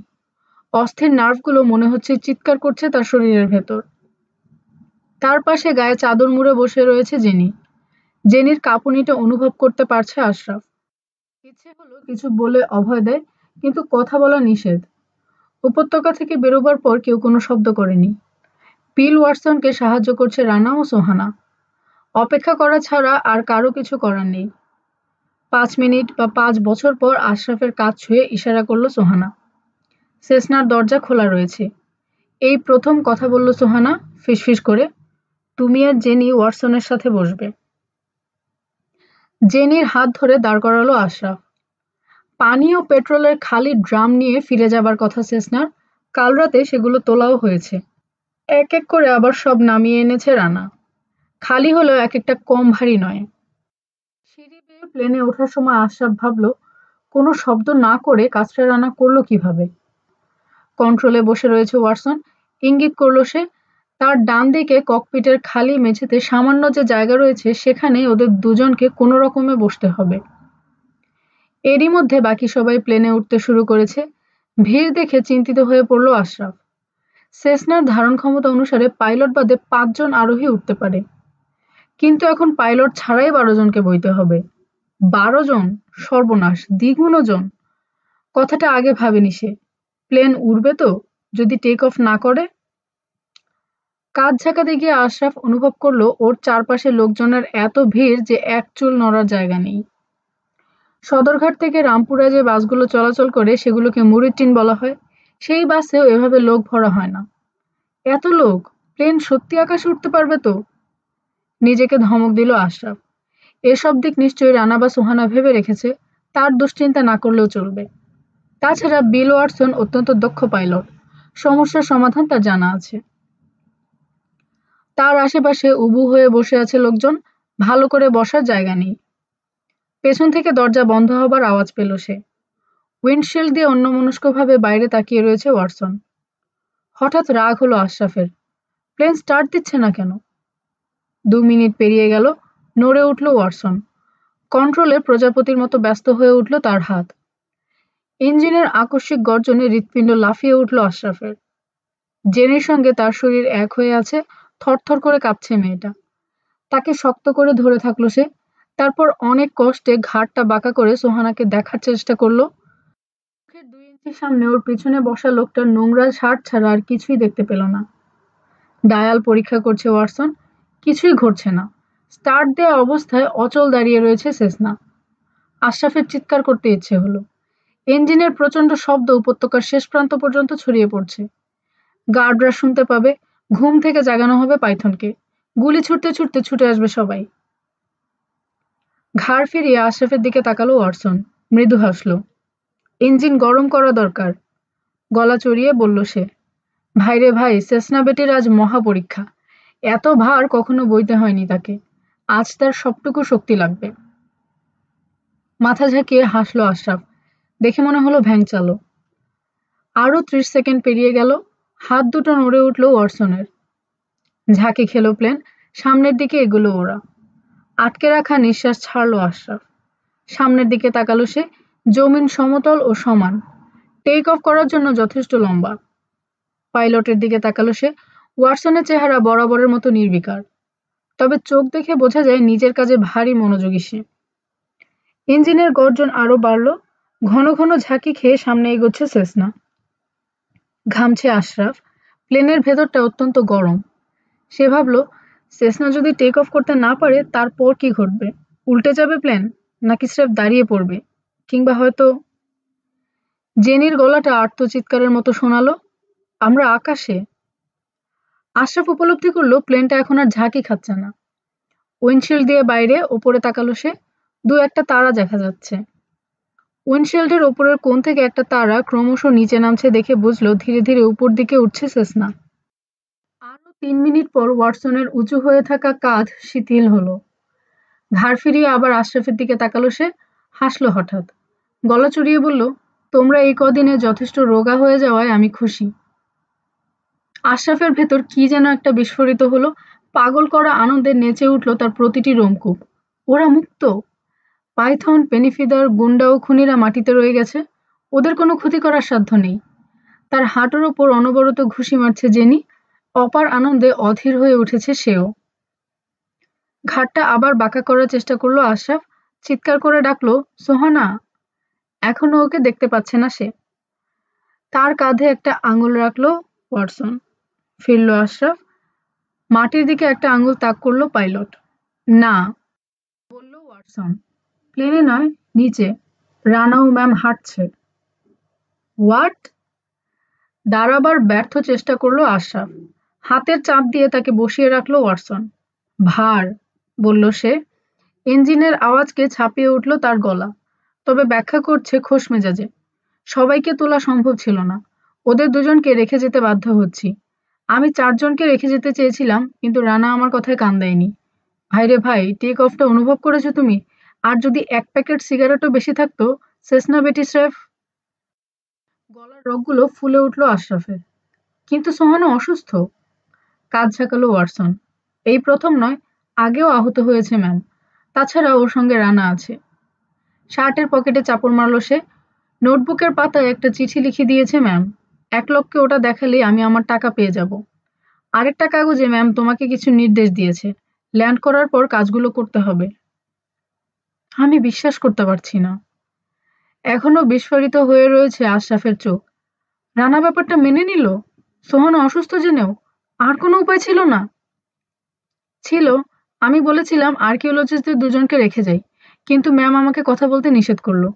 [SPEAKER 1] অস্থির নার্ভগুলো মনে হচ্ছে চিৎকার করছে তার শরীরের ভেতর। তার পাশে গায়ে চাদর মুড়ে বসে রয়েছে জেনি। জেনির কাঁপুনিটা অনুভব করতে পারছে আশরাফ। ইচ্ছে হলো কিছু বলে অভয় দেয়, কিন্তু কথা বলা নিষেধ। উপত্যকা থেকে বেরোবার পর কেউ কোনো শব্দ করেনি। বিল ওয়াটসনকে সাহায্য করছে রানা ও সোহানা। অপেক্ষা করা ছাড়া আর কারো কিছু করার নেই। 5 মিনিট বা 5 বছর পর আশরাফের কাজ ছুঁয়ে ইশারা করলো সোহানা। সেসনার দরজা খোলা রয়েছে। এই প্রথম কথা বলল সোহানা ফিসফিস করে। তুমি আর জেনি ওয়াটসনের সাথে বসবে। জেনির হাত ধরে দাঁড় করালো আশরাফ। পানি ও পেট্রোলের খালি ড্রাম নিয়ে ফিরে যাবার কথা সেসনার। কাল রাতে সেগুলো তোলাও হয়েছে। এক এক করে আবার সব নামিয়ে এনেছে রানা। খালি হলেও এক একটা কম ভারী নয়। সিঁড়ি বেয়ে প্লেনে ওঠার সময় আশরাফ ভাবল, কোনো শব্দ না করে কাজটা রানা করলো কিভাবে। কন্ট্রোলে বসে রয়েছে ওয়াটসন। ইঙ্গিত করলো সে। তার ডান দিকে ককপিটের খালি মেঝেতে সামান্য যে জায়গা রয়েছে সেখানে ওদের দুজনকে কোনো রকমে বসতে হবে। এরই মধ্যে বাকি সবাই প্লেনে উঠতে শুরু করেছে। ভিড় দেখে চিন্তিত হয়ে পড়ল আশরাফ। সেসনার ধারণ ক্ষমতা অনুসারে পাইলট বাদে 5 জন আরোহী উঠতে পারে। কিন্তু এখন পাইলট ছাড়াই ১২ জনকে বইতে হবে। ১২ জন? সর্বনাশ, দ্বিগুণ ওজন। কথাটা আগে ভাবেনি সে। প্লেন উড়বে তো, যদি টেক অফ না করে? কাঁধ ঝাঁকাতে গিয়ে আশরাফ অনুভব করলো ওর চারপাশে লোকজনের এত ভিড় যে এক চুল নড়ার জায়গা নেই। সদরঘাট থেকে রামপুরা যে বাসগুলো চলাচল করে সেগুলোকে মুড়ির টিন বলা হয়। সেই বাসেও এভাবে লোক ভরা হয় না। এত লোক! প্লেন সত্যি আকাশে উঠতে পারবে তো? নিজেকে ধমক দিল আশরাফ। এসব দিক নিশ্চয়ই রানা বা সুহানা ভেবে রেখেছে, তার দুশ্চিন্তা না করলেও চলবে। তাছাড়া বিল ওয়াটসন অত্যন্ত দক্ষ পাইলট, সমস্যার সমাধান তার জানা আছে। তার আশেপাশে উবু হয়ে বসে আছে লোকজন, ভালো করে বসার জায়গা নেই। পেছন থেকে দরজা বন্ধ হবার আওয়াজ পেল সে। উইন্ডশিল্ড দিয়ে অন্যমনস্কভাবে বাইরে তাকিয়ে রয়েছে ওয়াটসন। হঠাৎ রাগ হলো আশরাফের। প্লেন স্টার্ট দিচ্ছে না কেন? ২ মিনিট পেরিয়ে গেল, নড়ে উঠল ওয়াটসন। কন্ট্রোলে প্রজাপতির মতো ব্যস্ত হয়ে উঠল তার হাত। ইঞ্জিনের আকস্মিক গর্জনে হৃৎপিণ্ড লাফিয়ে উঠল আশরাফের। জেনির সঙ্গে তার শরীর এক হয়ে আছে, থরথর করে কাঁপছে মেয়েটা। তাকে শক্ত করে ধরে থাকলো সে। তারপর অনেক কষ্টে ঘাড়টা বাঁকা করে সোহানাকে দেখার চেষ্টা করলো। মুখের ২ ইঞ্চি সামনে ওর পিছনে বসা লোকটার নোংরা শার্ট ছাড়া আর কিছুই দেখতে পেল না। ডায়াল পরীক্ষা করছে ওয়াটসন, কিছুই ঘটছে না। স্টার্ট দেওয়া অবস্থায় অচল দাঁড়িয়ে রয়েছে সেসনা। আশরাফের চিৎকার করতে ইচ্ছে হলো। ইঞ্জিনের প্রচণ্ড শব্দ উপত্যকার শেষ প্রান্ত পর্যন্ত ছড়িয়ে পড়ছে। গার্ডরা শুনতে পাবে, ঘুম থেকে জাগানো হবে পাইথনকে। গুলি ছুটতে ছুটতে ছুটে আসবে সবাই। ঘাড় ফিরিয়ে আশরাফের দিকে তাকালো ওয়াটসন, মৃদু হাসল। ইঞ্জিন গরম করা দরকার, গলা চড়িয়ে বলল সে। ভাইরে ভাই, সেসনা বেটির আজ মহা পরীক্ষা। এত ভার কখনো বইতে হয়নি তাকে। আজ তার সবটুকু শক্তি লাগবে। মাথা ঝাঁকিয়ে হাসল আশরাফ, দেখে মনে হলো ভ্যাংচালো। আরো ৩০ সেকেন্ড পেরিয়ে গেল, হাত দুটো নড়ে উঠল ওয়াটসনের। ঝাঁকি খেলো প্লেন, সামনের দিকে এগুলো ওরা। আটকে রাখা নিঃশ্বাস ছাড়ল আশরাফ। সামনের দিকে তাকালো সে, জমিন সমতল ও সমান, টেক অফ করার জন্য যথেষ্ট লম্বা। পাইলটের দিকে তাকালো সে, ওয়াটসনের চেহারা বরাবরের মতো নির্বিকার, তবে চোখ দেখে বোঝা যায় নিজের কাজে ভারী মনোযোগী সে। ইঞ্জিনের গর্জন আরো বাড়ল, ঘন ঘন ঝাঁকি খেয়ে সামনে এগোচ্ছে সেসনা। ঘামছে আশরাফ, প্লেনের ভেতরটা অত্যন্ত গরম। সে ভাবল, সেসনা যদি টেক অফ করতে না পারে তারপর কি ঘটবে? উল্টে যাবে প্লেন, নাকি স্রেফ দাঁড়িয়ে পড়বে, কিংবা হয়তো। জেনির গলাটা আর্তচিৎকারের মতো শোনালো, আমরা আকাশে! আশরাফ উপলব্ধি করলো প্লেনটা এখন আর ঝাঁকি খাচ্ছে না। উইন্ডশিল্ড দিয়ে বাইরে ওপরে তাকালো সে, ২-১টা তারা দেখা যাচ্ছে। উইন্ডশিল্ডের ওপরের কোণ থেকে একটা তারা ক্রমশ নিচে নামছে দেখে বুঝলো ধীরে ধীরে উপর দিকে উঠছে সেসনা। আরো ৩ মিনিট পর ওয়াটসনের উঁচু হয়ে থাকা কাঁধ শিথিল হলো। ঘাড় ফিরিয়ে আবার আশরাফের দিকে তাকালো সে, হাসলো হঠাৎ। গলা চড়িয়ে বলল, তোমরা এই কদিনে যথেষ্ট রোগা হয়ে যাওয়ায় আমি খুশি। আশরাফের ভেতর কি যেন একটা বিস্ফোরিত হলো, পাগল করা আনন্দে নেচে উঠল তার প্রতিটি রোমকূপ। ওরা মুক্ত! পাইথন, পেনিফিদার, গুন্ডা ও খুনিরা মাটিতে রয়ে গেছে, ওদের কোনো ক্ষতি করার সাধ্য নেই। তার হাঁটুর ওপর অনবরত ঘুষি মারছে জেনি, অপার আনন্দে অধীর হয়ে উঠেছে সেও। ঘাড়টা আবার বাঁকা করার চেষ্টা করলো আশরাফ, চিৎকার করে ডাকলো, সোহানা! এখনো ওকে দেখতে পাচ্ছে না সে। তার কাঁধে একটা আঙুল রাখলো ওয়াটসন। ফিরল আশরাফ, মাটির দিকে একটা আঙুল তাক করলো পাইলট। না, বলল ওয়াটসন, প্লেনে নয়, নিচে। রানা ও ম্যাম হাঁটছে। হোয়াট? দাঁড়াবার ব্যর্থ চেষ্টা করলো আশরাফ। হাতের চাপ দিয়ে তাকে বসিয়ে রাখলো ওয়াটসন। ভার, বলল সে। ইঞ্জিনের আওয়াজকে ছাপিয়ে উঠল তার গলা, তবে ব্যাখ্যা করছে খোশ মেজাজে। সবাইকে তোলা সম্ভব ছিল না, ওদের দুজনকে রেখে যেতে বাধ্য হচ্ছি। আমি ৪ জনকে রেখে যেতে চেয়েছিলাম, কিন্তু রানা আমার কথায় কান দেয়নি। ভাইরে ভাই, টেক অফটা অনুভব করেছো তুমি? আর যদি ১ প্যাকেট সিগারেটও বেশি থাকতো, সেসনা বেটি স্রেফ। গলার রগগুলো ফুলে উঠল আশরাফের। কিন্তু সোহানা অসুস্থ। কাঁধ ঝাঁকালো ওয়াটসন। এই প্রথম নয়, আগেও আহত হয়েছে ম্যাম। তাছাড়া ওর সঙ্গে রানা আছে। শার্টের পকেটে চাপড় মারল সে। নোটবুকের পাতায় একটা চিঠি লিখে দিয়েছে ম্যাম। ১ লোককে ওটা দেখালেই আমি আমার টাকা পেয়ে যাব। আরেকটা কাগজে ম্যাম তোমাকে কিছু নির্দেশ দিয়েছে। ল্যান্ড করার পর কাজগুলো করতে হবে। আমি বিশ্বাস করতে পারছি না। এখনো বিস্ফোরিত হয়ে রয়েছে আশরাফের চোখ। রানা ব্যাপারটা মেনে নিল? সোহানা অসুস্থ জেনেও? আর কোনো উপায় ছিল না? ছিল। আমি বলেছিলাম আর্কিওলজিস্টদের দুজনকে রেখে যাই, কিন্তু ম্যাম আমাকে কথা বলতে নিষেধ করলো।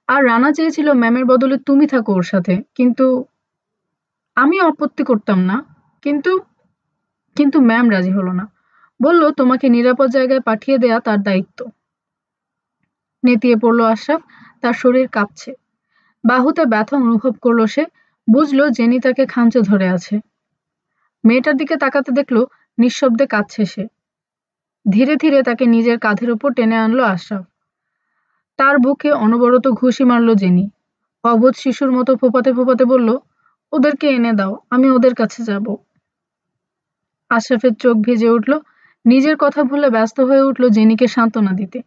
[SPEAKER 1] আর রানা চেয়েছিল ম্যামের বদলে তুমি থাকো ওর সাথে, কিন্তু আমি আপত্তি করতাম না। কিন্তু কিন্তু ম্যাম রাজি হলো না। বলল তোমাকে নিরাপদ জায়গায় পাঠিয়ে দেয়া তার দায়িত্ব। নেতিয়ে পড়ল আশরাফ। তার শরীর কাঁপছে। বাহুতে ব্যথা অনুভব করলো সে। বুঝলো জেনি তাকে খামচে ধরে আছে। মেয়েটার দিকে তাকাতে দেখলো নিঃশব্দে কাঁদছে সে। ধীরে ধীরে তাকে নিজের কাঁধের উপর টেনে আনলো আশরাফ। তার বুকে অনবরত ঘুষি মারল জেনি। অবোধ শিশুর মতো ফোঁপাতে ফোঁপাতে বলল, ওদেরকে এনে দাও, আমি ওদের কাছে যাব। আশরাফের চোখ ভিজে উঠল। নিজের কথা ভুলে ব্যস্ত হয়ে উঠল জেনিকে সান্ত্বনা দিতে।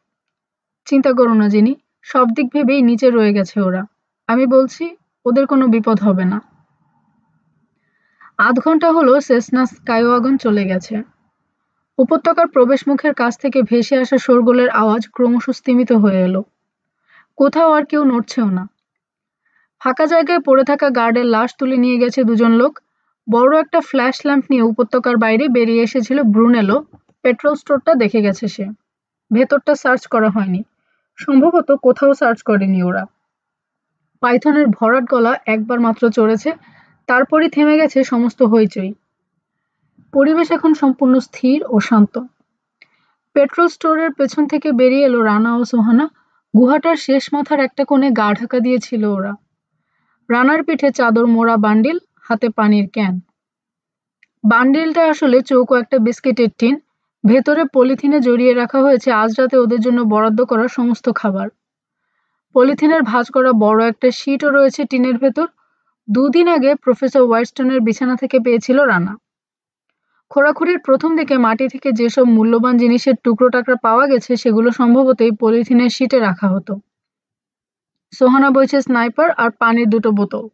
[SPEAKER 1] চিন্তা করো না জেনি, সব দিক ভেবেই নিচে রয়ে গেছে ওরা। আমি বলছি, ওদের কোনো বিপদ হবে না। আধ ঘন্টা হলো সেসনা স্কাইওয়াগন চলে গেছে। উপত্যকার প্রবেশমুখের কাছ থেকে ভেসে আসা শোরগোলের আওয়াজ ক্রমশ স্তিমিত হয়ে এলো। কোথাও আর কেউ নড়ছেও না। ফাঁকা জায়গায় পড়ে থাকা গার্ডের লাশ তুলে নিয়ে গেছে দুজন লোক। বড় একটা ফ্ল্যাশ ল্যাম্প নিয়ে উপত্যকার বাইরে বেরিয়ে এসেছিল ব্রুনেলো। পেট্রোল স্টোরটা দেখে গেছে সে। ভেতরটা সার্চ করা হয়নি। সম্ভবত কোথাও সার্চ করেনি ওরা। পাইথনের ভরাট গলা একবার মাত্র চড়েছে, তারপরই থেমে গেছে সমস্ত হইচই। পরিবেশ এখন সম্পূর্ণ স্থির ও শান্ত। পেট্রোল স্টোরের পেছন থেকে বেরিয়ে এলো রানা ও সোহানা। গুহাটার শেষ মাথার একটা কোণে গা ঢাকা দিয়েছিল ওরা। রানার পিঠে চাদর মোড়া বান্ডিল, হাতে পানির ক্যান। বান্ডিলটা আসলে চৌকো একটা বিস্কিটের টিন। ভেতরে পলিথিনে জড়িয়ে রাখা হয়েছে আজ রাতে ওদের জন্য বরাদ্দ করা সমস্ত খাবার। পলিথিনের ভাঁজ করা বড় একটা শীটও রয়েছে টিনের ভেতর। 2 দিন আগে প্রফেসর ওয়াইটস্টোনের বিছানা থেকে পেয়েছিল রানা। খোঁড়াখুড়ির প্রথম দিকে মাটি থেকে যেসব মূল্যবান জিনিসের টুকরো-টাকরা পাওয়া গেছে সেগুলো সম্ভবত এই পলিথিনের শীটে রাখা হতো। সোহানা বইছে স্নাইপার আর পানির 2টো বোতল।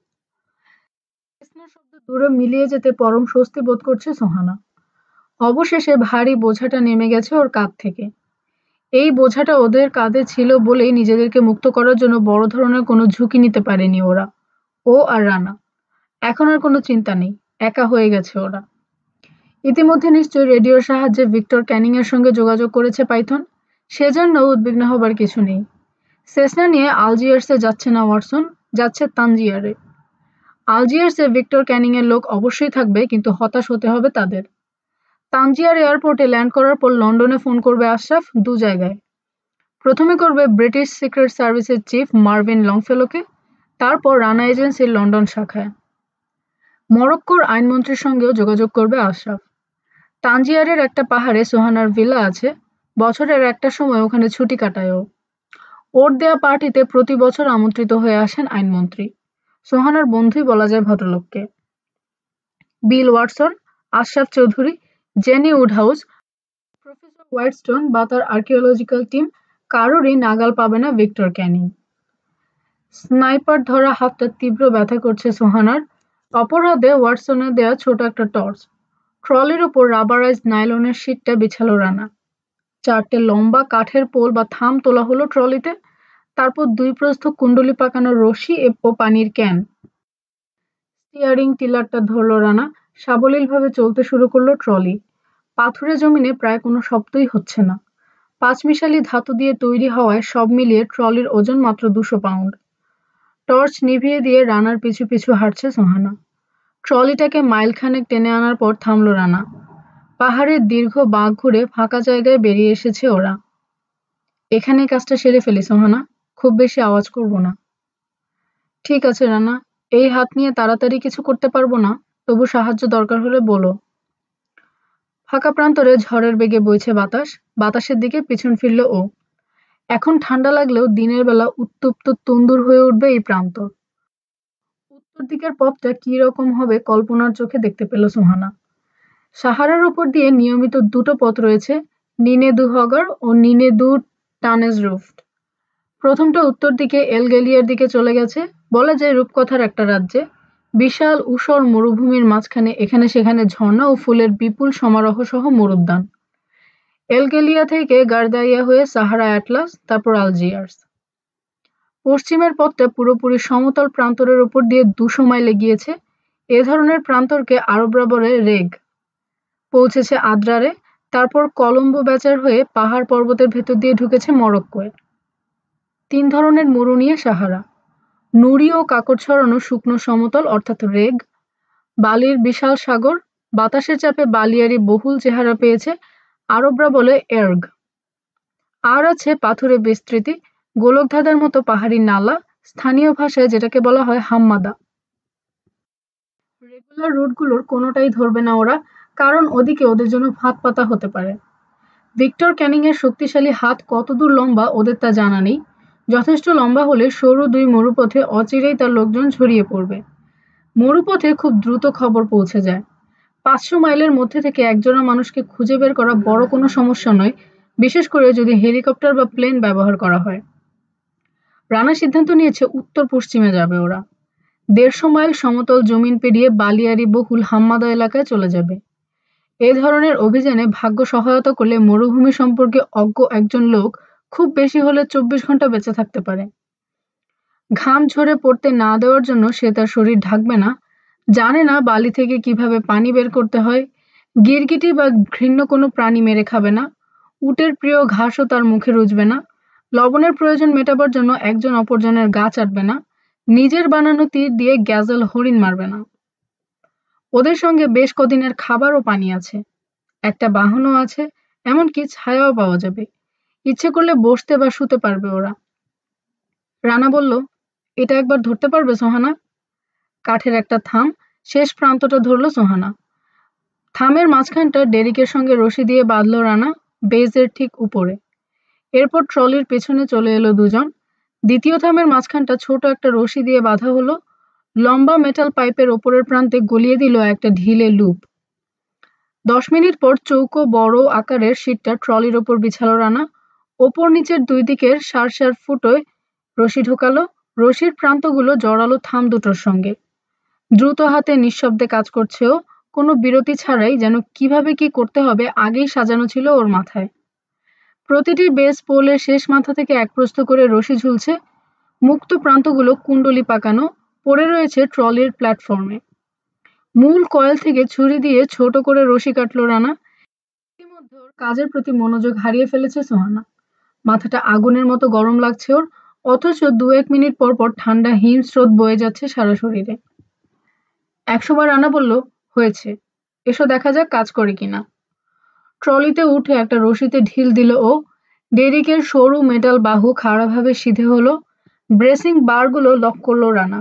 [SPEAKER 1] চেসনার শব্দ দূরে মিলিয়ে যেতে পরম স্বস্তি বোধ করছে সোহানা। অবশেষে ভারী বোঝাটা নেমে গেছে ওর কাঁধ থেকে। এই বোঝাটা ওদের কাঁধে ছিল বলেই নিজেদেরকে মুক্ত করার জন্য বড় ধরনের কোনো ঝুঁকি নিতে পারেনি ওরা। ও আর রানা। এখন আর কোনো চিন্তা নেই। একা হয়ে গেছে ওরা। ইতিমধ্যে নিশ্চয়ই রেডিওর সাহায্যে ভিক্টর ক্যানিং এর সঙ্গে যোগাযোগ করেছে পাইথন। সেজন্য উদ্বিগ্ন হবার কিছু নেই। সেসনা নিয়ে আলজিয়ার্সে যাচ্ছে না ওয়াটসন, যাচ্ছে তানজিয়ারে। আলজিয়ার্সে ভিক্টর ক্যানিং এর লোক অবশ্যই থাকবে, কিন্তু হতাশ হতে হবে তাদের। তানজিয়ার এয়ারপোর্টে ল্যান্ড করার পর লন্ডনে ফোন করবে আশরাফ 2 জায়গায়। প্রথমে করবে ব্রিটিশ সিক্রেট সার্ভিসের চিফ মার্ভিন লংফেলোকে, তারপর রানা এজেন্সির লন্ডন শাখায়। মরক্কোর আইনমন্ত্রীর সঙ্গেও যোগাযোগ করবে আশরাফ। তানজিয়ারের একটা পাহাড়ে সোহানার ভিলা আছে। বছরের একটা সময় ওখানে ছুটি কাটায় ও। ওর দেয়া পার্টিতে প্রতি বছর আমন্ত্রিত হয়ে আসেন আইনমন্ত্রী। সোহানার বন্ধুই বলা যায় ভদ্রলোককে। Bill Watson, Ashraf Chowdhury, Jenny Woodhouse, professor Whitestone বা তার আর্কিওলজিক্যাল টিম, কারোরই নাগাল পাবে না ভিক্টর ক্যানিং। স্নাইপার ধরা হাতটা তীব্র ব্যথা করছে সোহানার। অপর হাতে ওয়াটসনের দেয়া ছোট একটা টর্চ। ট্রলির ওপর রাবারাইজড নাইলনের শীটটা বিছালো রানা। 4টে লম্বা কাঠের পোল বা থাম তোলা হলো ট্রলিতে। তারপর 2 প্রস্থ কুণ্ডলি পাকানো রশি ও পানির ক্যান। স্টিয়ারিং টিলারটা ধরল রানা। সাবলীলভাবে চলতে শুরু করলো ট্রলি। পাথুরে জমিনে প্রায় কোনো শব্দই হচ্ছে না। 5 মিশালি ধাতু দিয়ে তৈরি হওয়ায় সব মিলিয়ে ট্রলির ওজন মাত্র 200 পাউন্ড। টর্চ নিভিয়ে দিয়ে রানার পিছু পিছু হাঁটছে সোহানা। ট্রলিটাকে মাইলখানেক টেনে আনার পর থামল রানা। পাহাড়ের দীর্ঘ বাঁক ঘুরে ফাঁকা জায়গায় বেরিয়ে এসেছে ওরা। এখানেই কাজটা সেরে ফেলি সোহানা, খুব বেশি আওয়াজ করব না। ঠিক আছে রানা, এই হাত নিয়ে তাড়াতাড়ি কিছু করতে পারবো না, তবু সাহায্য দরকার হলে বলো। ফাঁকা প্রান্তরে ঝড়ের বেগে বইছে বাতাস। বাতাসের দিকে পিছন ফিরল ও। এখন ঠান্ডা লাগলেও দিনের বেলা উত্তপ্ত তন্দুর হয়ে উঠবে এই প্রান্তর। উত্তর দিকের পথটা কি রকম হবে কল্পনার চোখে দেখতে পেল সোহানা। সাহারার উপর দিয়ে নিয়মিত 2টো পথ রয়েছে, নিনে দু হগার ও নিনে দু টানেজ রুফট। প্রথমটা উত্তর দিকে এল গেলিয়ার দিকে চলে গেছে, বলা যায় রূপকথার একটা রাজ্যে। বিশাল ঊষর মরুভূমির মাঝখানে এখানে সেখানে ঝর্ণা ও ফুলের বিপুল সমারোহ সহ মরুদ্যান। এলগেলিয়া থেকে গার্দাইয়া হয়ে সাহারা অ্যাটলাস, তারপর আলজিয়ার্স। পশ্চিমের পথটা পুরোপুরি সমতল প্রান্তরের উপর দিয়ে 200 মাইল এগিয়েছে। এ ধরনের প্রান্তরকে আরবরা বলে রেগ। পৌঁছেছে আদ্রারে, তারপর কলম্বো বেচার হয়ে পাহাড় পর্বতের ভেতর দিয়ে ঢুকেছে মরক্কোয়। 3 ধরনের মরু নিয়ে সাহারা: নুড়ি ও কাকড় ছড়ানো শুকনো সমতল অর্থাৎ রেগ, বালির বিশাল সাগর, বাতাসের চাপে বালিয়ারি বহুল চেহারা পেয়েছে, আরবরা বলে এর্গ। আর আছে পাথুরে বিস্তৃতি, গোলকধাঁধার মতো পাহাড়ি নালা, স্থানীয় ভাষায় যেটাকে বলা হয় হাম্মাদা। রেগুলার রুটগুলোর কোনোটাই ধরবে না ওরা, কারণ ওদিকে ওদের জন্য ফাঁদ পাতা হতে পারে। ভিক্টর ক্যানিং এর শক্তিশালী হাত কতদূর লম্বা ওদের তা জানা নেই। যথেষ্ট লম্বা হলে সরু 2 মরুপথে অচিরেই তার লোকজন ছড়িয়ে পড়বে। মরুপথে খুব দ্রুত খবর পৌঁছে যায়। 500 মাইলের মধ্যে থেকে একজোড়া মানুষকে খুঁজে বের করা বড় কোনো সমস্যা নয়, বিশেষ করে যদি হেলিকপ্টার বা প্লেন ব্যবহার করা হয়। রানা সিদ্ধান্ত নিয়েছে উত্তর পশ্চিমে যাবে ওরা। 150 মাইল সমতল জমিন পেরিয়ে বালিয়ারি বহুল হাম্মাদা এলাকায় চলে যাবে। এ ধরনের অভিযানে ভাগ্য সহায়তা করলে মরুভূমি সম্পর্কে অজ্ঞ একজন লোক খুব বেশি হলে 24 ঘন্টা বেঁচে থাকতে পারে। ঘাম ঝরে পড়তে না দেওয়ার জন্য সে তার শরীর ঢাকবে না, জানে না বালি থেকে কিভাবে পানি বের করতে হয়, গিরগিটি বা ঘৃণ্য কোনো প্রাণী মেরে খাবে না, উটের প্রিয় ঘাসও তার মুখে রুজবে না, লবণের প্রয়োজন মেটাবার জন্য একজন অপরজনের গা চাটবে না, নিজের বানানো তীর দিয়ে গ্যাজেল হরিণ মারবে না। ওদের সঙ্গে বেশ কদিনের খাবার ও পানি আছে, একটা বাহনও আছে, এমনকি ছায়াও পাওয়া যাবে। ইচ্ছে করলে বসতে বা শুতে পারবে ওরা। রানা বলল, এটা একবার ধরতে পারবে সোহানা? কাঠের একটা থাম, শেষ প্রান্তটা ধরল সোহানা। থামের মাঝখানটা ডেরিকের সঙ্গে রশি দিয়ে বাঁধল রানা, বেজের ঠিক উপরে। এরপর ট্রলির পেছনে চলে এলো দুজন। দ্বিতীয় থামের মাঝখানটা ছোট একটা রশি দিয়ে বাঁধা হলো। লম্বা মেটাল পাইপের ওপরের প্রান্তে গলিয়ে দিল একটা ঢিলে লুপ। 10 মিনিট পর চৌকো বড় আকারের শীটটা ট্রলির ওপর বিছালো রানা। ওপর নিচের 2 দিকের সার সার ফুটোয় রশি ঢোকালো। রশির প্রান্তগুলো জড়ালো থাম দুটোর সঙ্গে। দ্রুত হাতে নিঃশব্দে কাজ করছে ও, কোনো বিরতি ছাড়াই, যেন কিভাবে কি করতে হবে আগেই সাজানো ছিল ওর মাথায়। প্রতিটি বেস পোলের শেষ মাথা থেকে এক প্রস্থ করে রশি ঝুলছে। মুক্ত প্রান্তগুলো কুণ্ডলি পাকানো পড়ে রয়েছে ট্রলির প্ল্যাটফর্মে। মূল কয়েল থেকে ছুরি দিয়ে ছোট করে রশি কাটল রানা। ইতিমধ্যে ওর কাজের প্রতি মনোযোগ হারিয়ে ফেলেছে সোহানা। মাথাটা আগুনের মতো গরম লাগছে ওর, অথচ 2-1 মিনিট পর পর ঠান্ডা হিমস্রোত বয়ে যাচ্ছে সারা শরীরে। একসময় রানা বলল, হয়েছে, এসো দেখা যাক কাজ করে কিনা। ট্রলিতে উঠে একটা রশিতে ঢিল দিল ও। ডেরিকের সরু মেটাল বাহু খাড়াভাবে সিধে হলো। ব্রেসিং বারগুলো লক করলো রানা।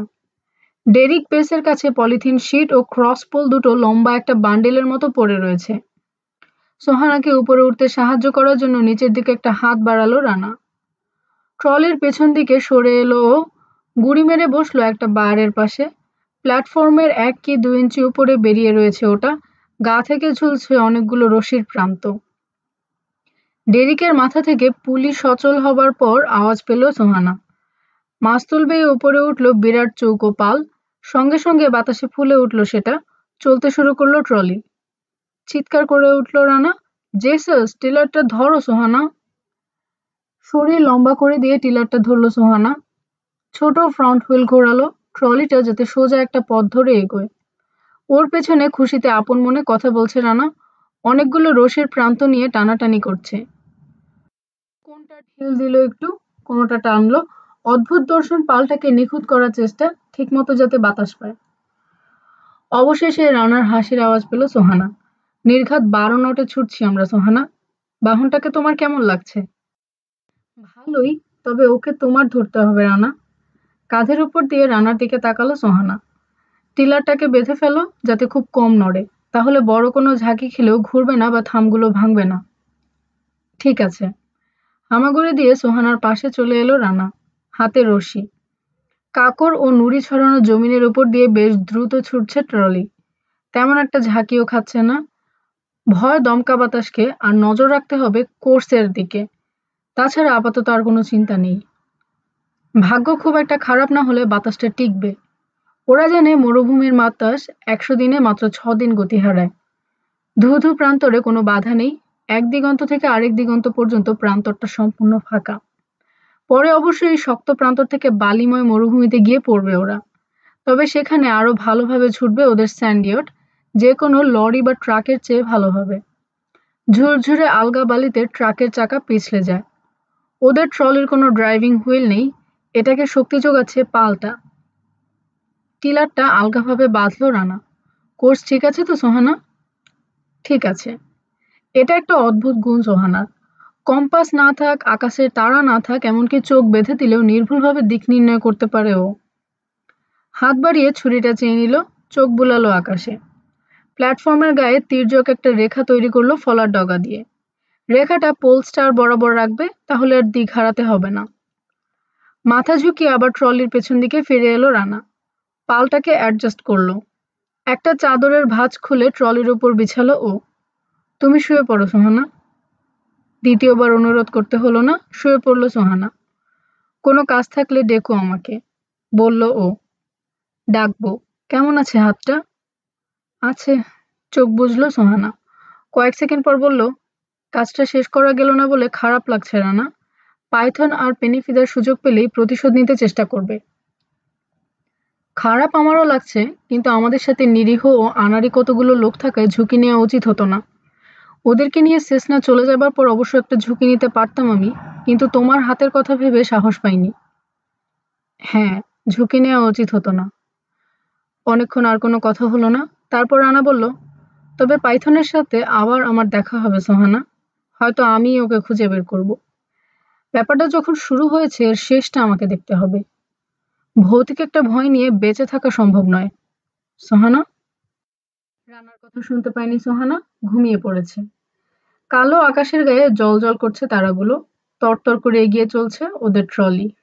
[SPEAKER 1] ডেরিক বেসের কাছে পলিথিন শিট ও ক্রসপোল দুটো লম্বা একটা বান্ডেলের মতো পড়ে রয়েছে। সোহানাকে উপরে উঠতে সাহায্য করার জন্য নিচের দিকে একটা হাত বাড়ালো রানা। ট্রলির পেছন দিকে সরে এলো ও, গুড়ি মেরে বসলো একটা বারের পাশে। প্ল্যাটফর্মের 1 কি 2 ইঞ্চি উপরে বেরিয়ে রয়েছে ওটা, গা থেকে ঝুলছে অনেকগুলো রশির প্রান্ত। ডেরিকের মাথা থেকে পুলি সচল হবার পর আওয়াজ পেল সোহানা। মাস্তুল বেয়ে উপরে উঠল বিরাট চৌকো পাল, সঙ্গে সঙ্গে বাতাসে ফুলে উঠল সেটা, চলতে শুরু করলো ট্রলি। চিৎকার করে উঠল রানা, জেসাস, টিলারটা ধরো সোহানা। শরীর লম্বা করে দিয়ে টিলারটা ধরল সোহানা। ছোট ফ্রন্ট হুইল ঘোরালো, ট্রলিটা যাতে সোজা একটা পথ ধরে এগোয়। ওর পেছনে খুশিতে আপন মনে কথা বলছে রানা, অনেকগুলো রশির প্রান্ত নিয়ে টানাটানি করছে। কোনটা ঢিল দিল একটু, কোনোটা টানলো। অদ্ভুত দর্শন পালটাকে নিখুঁত করার চেষ্টা, ঠিকমতো যাতে বাতাস পায়। অবশেষে রানার হাসির আওয়াজ পেল সোহানা। নির্ঘাত 12 নটে ছুটছি আমরা সোহানা। বাহনটাকে তোমার কেমন লাগছে? ভালোই, তবে ওকে তোমার ধরতে হবে রানা। কাঁধের উপর দিয়ে রানার দিকে তাকালো সোহানা। টিলারটাকে বেঁধে ফেলো যাতে খুব কম নড়ে, তাহলে বড় কোনো ঝাঁকি খেলেও ঘুরবে না বা থামগুলো ভাঙবে না। ঠিক আছে। হামাগুড়ি দিয়ে সোহানার পাশে চলে এলো রানা, হাতে রশি। কাকড় ও নুড়ি ছড়ানো জমিনের উপর দিয়ে বেশ দ্রুত ছুটছে ট্রলি। তেমন একটা ঝাঁকিও খাচ্ছে না। ভয় দমকা বাতাসকে, আর নজর রাখতে হবে কোর্সের দিকে। তাছাড়া আপাতত আর কোনো চিন্তা নেই। ভাগ্য খুব একটা খারাপ না হলে বাতাসটা টিকবে। ওরা জানে মরুভূমির বাতাস 100 দিনে মাত্র 6 দিন গতি হারায়। ধু ধু প্রান্তরে কোনো বাধা নেই, এক দিগন্ত থেকে আরেক দিগন্ত পর্যন্ত প্রান্তরটা সম্পূর্ণ ফাঁকা। পরে অবশ্য এই শক্ত প্রান্তর থেকে বালিময় মরুভূমিতে গিয়ে পড়বে ওরা। তবে সেখানে আরো ভালোভাবে ছুটবে ওদের স্যান্ডিয়ট, যে কোনো লরি বা ট্রাকের চেয়ে ভালোভাবে। ঝুরঝুরে আলগা বালিতে ট্রাকের চাকা পিছলে যায়। ওদের ট্রলির কোনো ড্রাইভিং হুইল নেই, এটাকে শক্তি যোগাচ্ছে পালটা। টিলারটা আলগাভাবে বাঁধলো রানা। কোর্স ঠিক আছে তো সোহানা? ঠিক আছে। এটা একটা অদ্ভুত গুণ সোহানার। কম্পাস না থাক, আকাশের তারা না থাক, এমনকি চোখ বেঁধে দিলেও নির্ভুলভাবে দিক নির্ণয় করতে পারে ও। হাত বাড়িয়ে ছুরিটা চেয়ে নিল, চোখ বুলালো আকাশে। প্ল্যাটফর্মের গায়ে তির্যক একটা রেখা তৈরি করলো ফলার ডগা দিয়ে। রেখাটা পোল স্টার বরাবর রাখবে, তাহলে আর দিক হারাতে হবে না। মাথা ঝুঁকিয়ে আবার ট্রলির পেছন দিকে ফিরে এলো রানা। পালটাকে অ্যাডজাস্ট করলো। একটা চাদরের ভাঁজ খুলে ট্রলির উপর বিছালো ও। তুমি শুয়ে পড়ো সোহানা। দ্বিতীয়বার অনুরোধ করতে হলো না, শুয়ে পড়ল সোহানা। কোনো কাজ থাকলে ডেকো আমাকে, বলল ও। ডাকবো। কেমন আছে হাতটা? আছে। চোখ বুজলো সোহানা। কয়েক সেকেন্ড পর বলল, কাজটা শেষ করা গেল না বলে খারাপ লাগছে রানা। পাইথন আর পেনিফিদার সুযোগ পেলেই প্রতিশোধ নিতে চেষ্টা করবে। খারাপ আমারও লাগছে, কিন্তু আমাদের সাথে নিরীহ ও আনাড়ি কতগুলো লোক থাকায় ঝুঁকি নেওয়া উচিত হতো না। ওদেরকে নিয়ে সেসনা চলে যাবার পর অবশ্য একটা ঝুঁকি নিতে পারতাম আমি, কিন্তু তোমার হাতের কথা ভেবে সাহস পাইনি। হ্যাঁ, ঝুঁকি নেওয়া উচিত হতো না। অনেকক্ষণ আর কোনো কথা হলো না। তারপর রানা বলল, তবে পাইথনের সাথে আবার আমার দেখা হবে সোহানা। হয়তো আমিই ওকে খুঁজে বের করব। ব্যাপারটা যখন শুরু হয়েছে এর শেষটা আমাকে দেখতে হবে। ভৌতিক একটা ভয় নিয়ে বেঁচে থাকা সম্ভব নয়। সোহানা? রানার কথা শুনতে পায়নি সোহানা, ঘুমিয়ে পড়েছে। কালো আকাশের গায়ে জ্বলজ্বল করছে তারাগুলো। তরতর করে এগিয়ে চলছে ওদের ট্রলি।